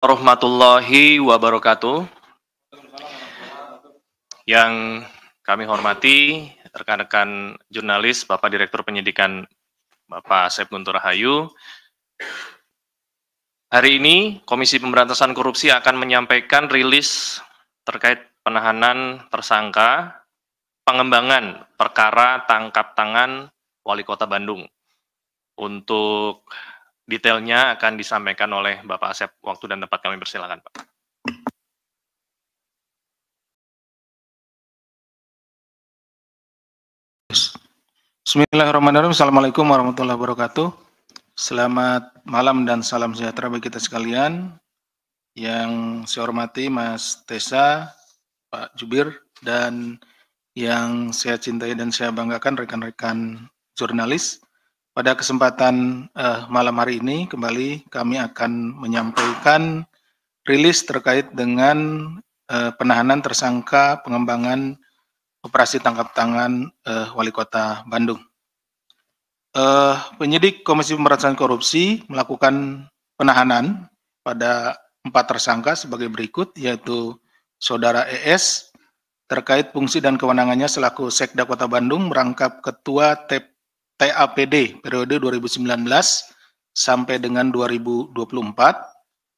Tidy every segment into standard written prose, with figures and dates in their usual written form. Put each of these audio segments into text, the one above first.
Warahmatullahi wabarakatuh. Yang kami hormati rekan-rekan jurnalis, Bapak Direktur Penyidikan Bapak Asep Guntur Rahayu. Hari ini Komisi Pemberantasan Korupsi akan menyampaikan rilis terkait penahanan tersangka pengembangan perkara tangkap tangan Wali Kota Bandung. Untuk detailnya akan disampaikan oleh Bapak Asep. Waktu dan tempat kami persilakan, Pak. Bismillahirrahmanirrahim. Assalamualaikum warahmatullahi wabarakatuh. Selamat malam dan salam sejahtera bagi kita sekalian. Yang saya hormati Mas Tesa, Pak Jubir, dan yang saya cintai dan saya banggakan rekan-rekan jurnalis. Pada kesempatan malam hari ini kembali kami akan menyampaikan rilis terkait dengan penahanan tersangka pengembangan operasi tangkap tangan Wali Kota Bandung. Penyidik Komisi Pemberantasan Korupsi melakukan penahanan pada 4 tersangka sebagai berikut, yaitu Saudara ES terkait fungsi dan kewenangannya selaku Sekda Kota Bandung merangkap Ketua TAPD periode 2019 sampai dengan 2024,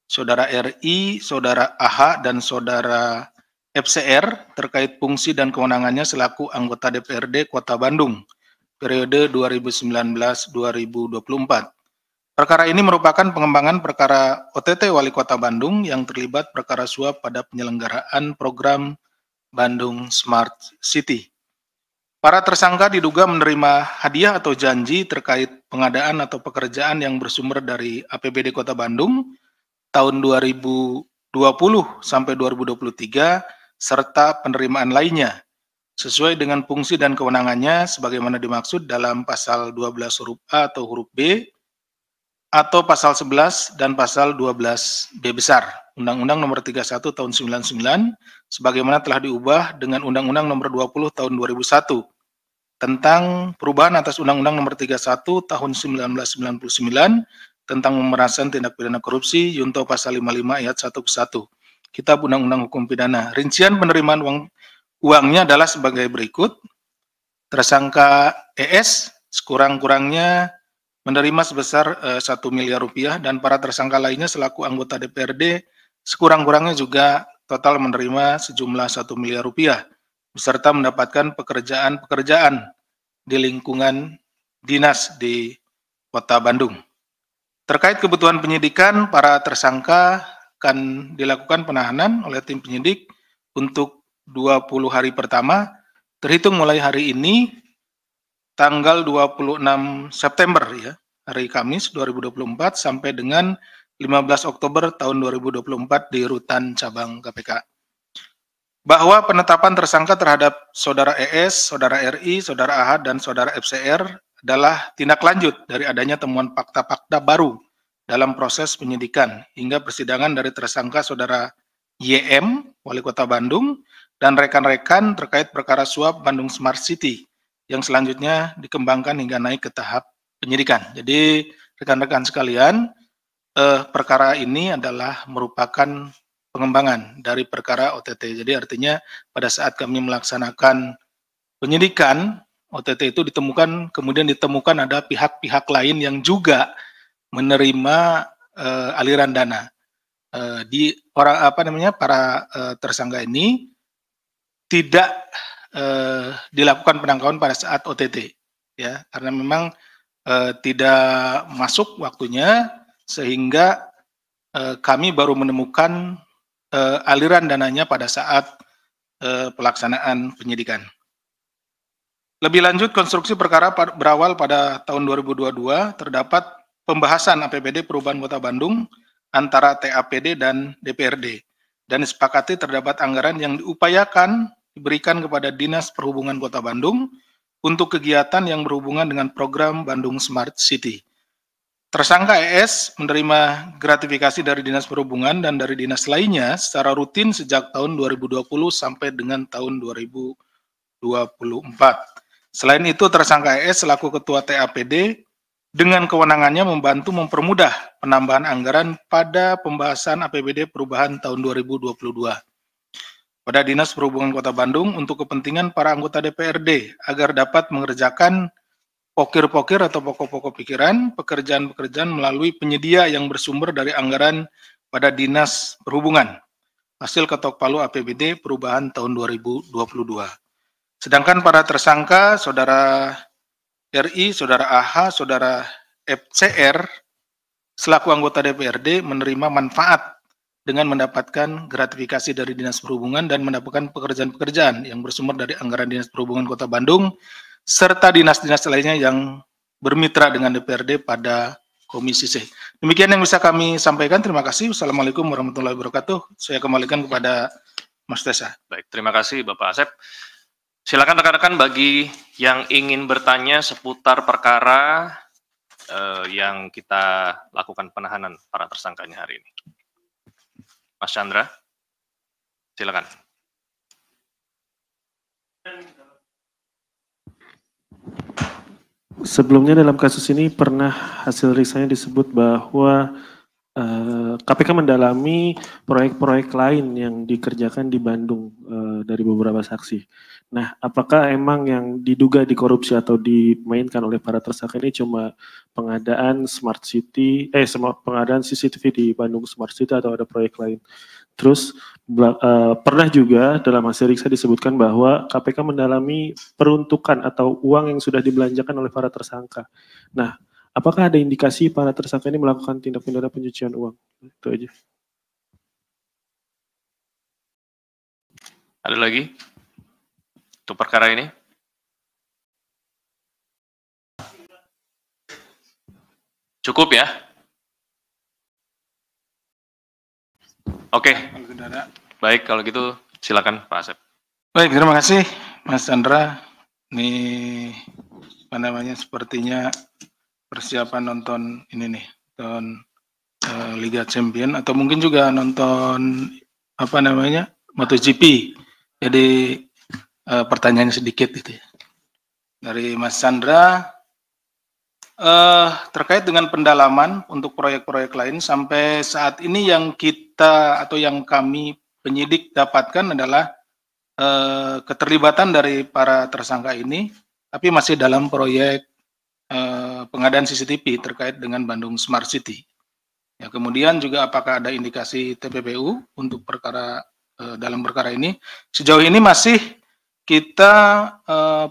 Saudara RI, Saudara AH, dan Saudara FCR terkait fungsi dan kewenangannya selaku anggota DPRD Kota Bandung periode 2019-2024. Perkara ini merupakan pengembangan perkara OTT Wali Kota Bandung yang terlibat perkara suap pada penyelenggaraan program Bandung Smart City. Para tersangka diduga menerima hadiah atau janji terkait pengadaan atau pekerjaan yang bersumber dari APBD Kota Bandung tahun 2020 sampai 2023 serta penerimaan lainnya sesuai dengan fungsi dan kewenangannya sebagaimana dimaksud dalam pasal 12 huruf A atau huruf B atau pasal 11 dan pasal 12B besar Undang-Undang Nomor 31 Tahun 99 sebagaimana telah diubah dengan Undang-Undang Nomor 20 Tahun 2001 tentang perubahan atas Undang-Undang Nomor 31 Tahun 1999 tentang pemberantasan tindak pidana korupsi Junto pasal 55 ayat 1 ke 1 Kitab Undang-Undang Hukum Pidana. Rincian penerimaan uangnya adalah sebagai berikut. Tersangka ES sekurang-kurangnya menerima sebesar 1 miliar rupiah dan para tersangka lainnya selaku anggota DPRD sekurang-kurangnya juga total menerima sejumlah 1 miliar rupiah beserta mendapatkan pekerjaan-pekerjaan di lingkungan dinas di Kota Bandung. Terkait kebutuhan penyidikan, para tersangka akan dilakukan penahanan oleh tim penyidik untuk 20 hari pertama, terhitung mulai hari ini, tanggal 26 September ya, hari Kamis 2024 sampai dengan 15 Oktober tahun 2024 di Rutan Cabang KPK. Bahwa penetapan tersangka terhadap Saudara ES, Saudara RI, Saudara AH, dan Saudara FCR adalah tindak lanjut dari adanya temuan fakta-fakta baru dalam proses penyidikan hingga persidangan dari tersangka Saudara YM, Wali Kota Bandung, dan rekan-rekan terkait perkara suap Bandung Smart City yang selanjutnya dikembangkan hingga naik ke tahap penyidikan. Jadi rekan-rekan sekalian, perkara ini adalah merupakan pengembangan dari perkara OTT. Jadi artinya pada saat kami melaksanakan penyidikan, OTT itu kemudian ditemukan ada pihak-pihak lain yang juga menerima aliran dana. Para tersangka ini tidak dilakukan penangkapan pada saat OTT, ya, karena memang tidak masuk waktunya sehingga kami baru menemukan aliran dananya pada saat pelaksanaan penyidikan. Lebih lanjut, konstruksi perkara berawal pada tahun 2022 terdapat pembahasan APBD Perubahan Kota Bandung antara TAPD dan DPRD dan disepakati terdapat anggaran yang diupayakan diberikan kepada Dinas Perhubungan Kota Bandung untuk kegiatan yang berhubungan dengan program Bandung Smart City. Tersangka ES menerima gratifikasi dari Dinas Perhubungan dan dari dinas lainnya secara rutin sejak tahun 2020 sampai dengan tahun 2024. Selain itu, tersangka ES selaku Ketua TAPD dengan kewenangannya membantu mempermudah penambahan anggaran pada pembahasan APBD perubahan tahun 2022 pada Dinas Perhubungan Kota Bandung untuk kepentingan para anggota DPRD agar dapat mengerjakan pokir-pokir atau pokok-pokok pikiran, pekerjaan-pekerjaan melalui penyedia yang bersumber dari anggaran pada Dinas Perhubungan. Hasil ketok palu APBD perubahan tahun 2022. Sedangkan para tersangka, Saudara RI, Saudara AH, Saudara FCR, selaku anggota DPRD menerima manfaat dengan mendapatkan gratifikasi dari Dinas Perhubungan dan mendapatkan pekerjaan-pekerjaan yang bersumber dari anggaran Dinas Perhubungan Kota Bandung, serta dinas-dinas lainnya yang bermitra dengan DPRD pada Komisi C. Demikian yang bisa kami sampaikan. Terima kasih. Wassalamualaikum warahmatullahi wabarakatuh. Saya kembalikan kepada Mas Tesa. Baik, terima kasih Bapak Asep. Silakan rekan-rekan bagi yang ingin bertanya seputar perkara yang kita lakukan penahanan para tersangkanya hari ini. Mas Chandra, silakan. Sebelumnya dalam kasus ini pernah hasil riksanya disebut bahwa KPK mendalami proyek-proyek lain yang dikerjakan di Bandung dari beberapa saksi. Nah, apakah emang yang diduga dikorupsi atau dimainkan oleh para tersangka ini cuma pengadaan Smart City, pengadaan CCTV di Bandung Smart City atau ada proyek lain? Terus pernah juga dalam hasil riksa disebutkan bahwa KPK mendalami peruntukan atau uang yang sudah dibelanjakan oleh para tersangka. Nah, apakah ada indikasi para tersangka ini melakukan tindak pidana pencucian uang? Itu aja. Ada lagi? Untuk perkara ini? Cukup ya? Oke. Baik, kalau gitu silakan Pak Asep. Baik, terima kasih Mas Chandra. Ini apa namanya, sepertinya persiapan nonton ini nih, nonton Liga Champion atau mungkin juga nonton apa namanya, MotoGP. Jadi pertanyaannya sedikit gitu ya. Dari Mas Chandra terkait dengan pendalaman untuk proyek-proyek lain sampai saat ini yang kita atau yang kami penyidik dapatkan adalah keterlibatan dari para tersangka ini, tapi masih dalam proyek pengadaan CCTV terkait dengan Bandung Smart City. Ya, kemudian juga apakah ada indikasi TPPU untuk perkara dalam perkara ini? Sejauh ini masih kita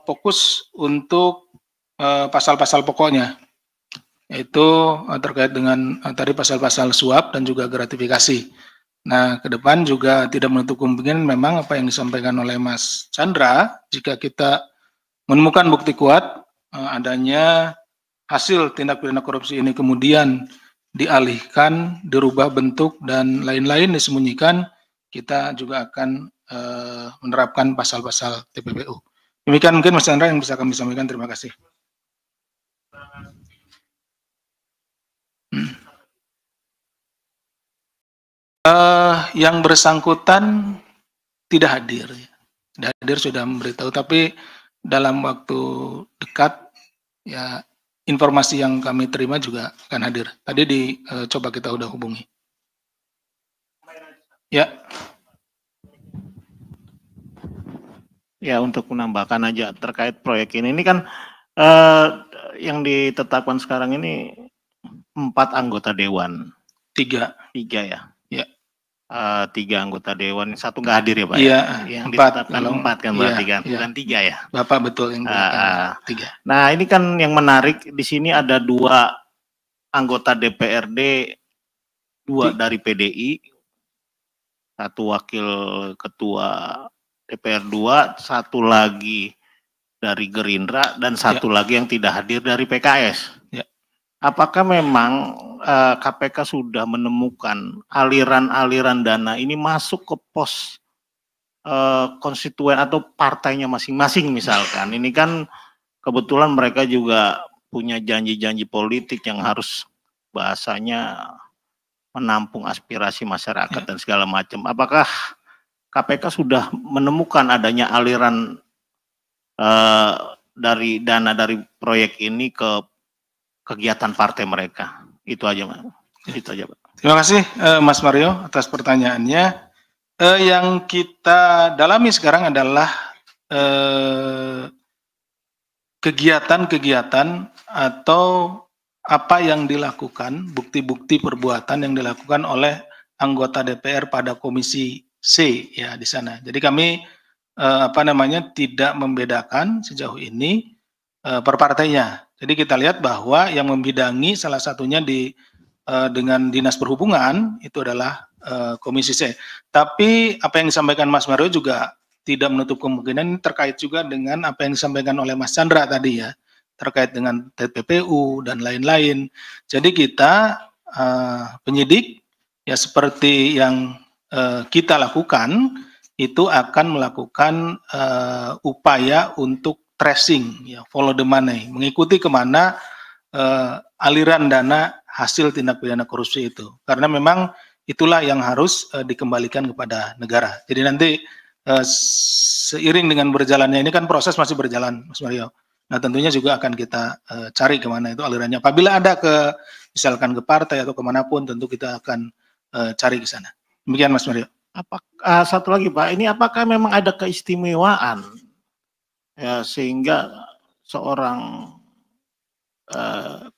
fokus untuk pasal-pasal pokoknya, yaitu terkait dengan tadi pasal-pasal suap dan juga gratifikasi. Nah, ke depan juga tidak menutup kemungkinan memang apa yang disampaikan oleh Mas Chandra, jika kita menemukan bukti kuat adanya hasil tindak pidana korupsi ini kemudian dialihkan, dirubah bentuk, dan lain-lain disembunyikan, kita juga akan menerapkan pasal-pasal TPPU. Demikian mungkin Mas Chandra yang bisa kami sampaikan. Terima kasih. Yang bersangkutan tidak hadir. Tidak hadir sudah memberitahu, tapi dalam waktu dekat ya informasi yang kami terima juga akan hadir. Tadi coba kita udah hubungi. Ya. Ya, untuk menambahkan aja terkait proyek ini kan yang ditetapkan sekarang ini 4 anggota dewan. 3 ya. Ya. 3 anggota dewan, 1 nggak hadir ya Pak? Iya. Yang 4, ditetapkan 4 kan berarti iya, kan, bukan 3 ya? Bapak betul yang bilang 3. Nah, ini kan yang menarik di sini ada 2 anggota DPRD, 2 dari PDI, 1 wakil ketua DPR 2, 1 lagi dari Gerindra, dan 1 lagi yang tidak hadir dari PKS. Ya. Apakah memang KPK sudah menemukan aliran-aliran dana ini masuk ke pos konstituen atau partainya masing-masing misalkan? Ini kan kebetulan mereka juga punya janji-janji politik yang harus bahasanya menampung aspirasi masyarakat dan segala macam. Apakah KPK sudah menemukan adanya aliran dari dana dari proyek ini ke kegiatan partai mereka. Itu aja, Pak. Itu aja, Pak. Terima kasih Mas Mario atas pertanyaannya. Yang kita dalami sekarang adalah kegiatan-kegiatan atau apa yang dilakukan, bukti-bukti perbuatan yang dilakukan oleh anggota DPR pada Komisi C ya di sana. Jadi kami tidak membedakan sejauh ini per partainya. Jadi kita lihat bahwa yang membidangi salah satunya dengan Dinas Perhubungan itu adalah Komisi C. Tapi apa yang disampaikan Mas Mario juga tidak menutup kemungkinan ini terkait juga dengan apa yang disampaikan oleh Mas Chandra tadi ya, terkait dengan TPPU dan lain-lain. Jadi kita penyidik ya seperti yang kita lakukan itu akan melakukan upaya untuk tracing ya, follow the money, mengikuti kemana aliran dana hasil tindak pidana korupsi itu, karena memang itulah yang harus dikembalikan kepada negara. Jadi nanti seiring dengan berjalannya ini kan proses masih berjalan, Mas Mario. Nah tentunya juga akan kita cari kemana itu alirannya. Apabila ada misalkan ke partai atau kemanapun, tentu kita akan cari ke sana. Demikian Mas Mario. Satu lagi Pak, ini apakah memang ada keistimewaan ya sehingga seorang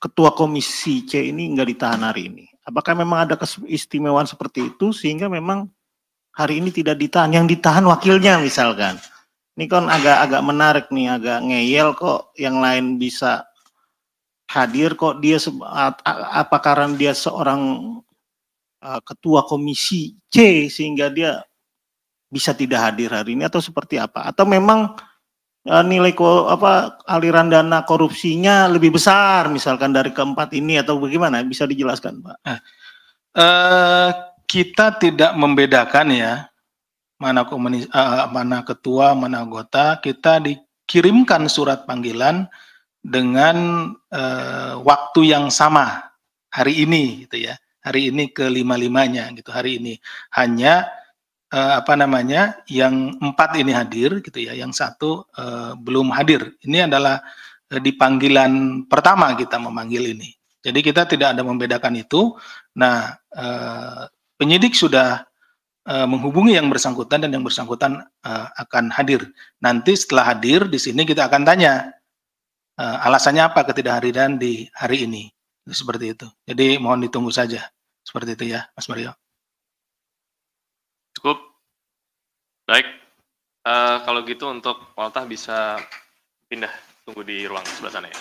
ketua Komisi C ini nggak ditahan hari ini? Apakah memang ada keistimewaan seperti itu sehingga memang hari ini tidak ditahan, yang ditahan wakilnya misalkan? Ini kan agak menarik nih, agak ngeyel kok yang lain bisa hadir kok dia apa karena dia seorang ketua Komisi C sehingga dia bisa tidak hadir hari ini atau seperti apa? Atau memang nilai aliran dana korupsinya lebih besar misalkan dari keempat ini atau bagaimana? Bisa dijelaskan, Pak? Kita tidak membedakan ya mana ketua, mana anggota. Kita dikirimkan surat panggilan dengan waktu yang sama hari ini, gitu ya. Hari ini ke-5-5-nya gitu. Hari ini hanya yang 4 ini hadir gitu ya, yang 1 belum hadir. Ini adalah di panggilan pertama kita memanggil ini. Jadi kita tidak ada membedakan itu. Nah, penyidik sudah menghubungi yang bersangkutan dan yang bersangkutan akan hadir. Nanti setelah hadir di sini kita akan tanya alasannya apa ketidakhadiran di hari ini. Seperti itu. Jadi mohon ditunggu saja. Seperti itu ya, Mas Mario. Cukup. Baik. Kalau gitu untuk Waltah bisa pindah, tunggu di ruang sebelah sana ya.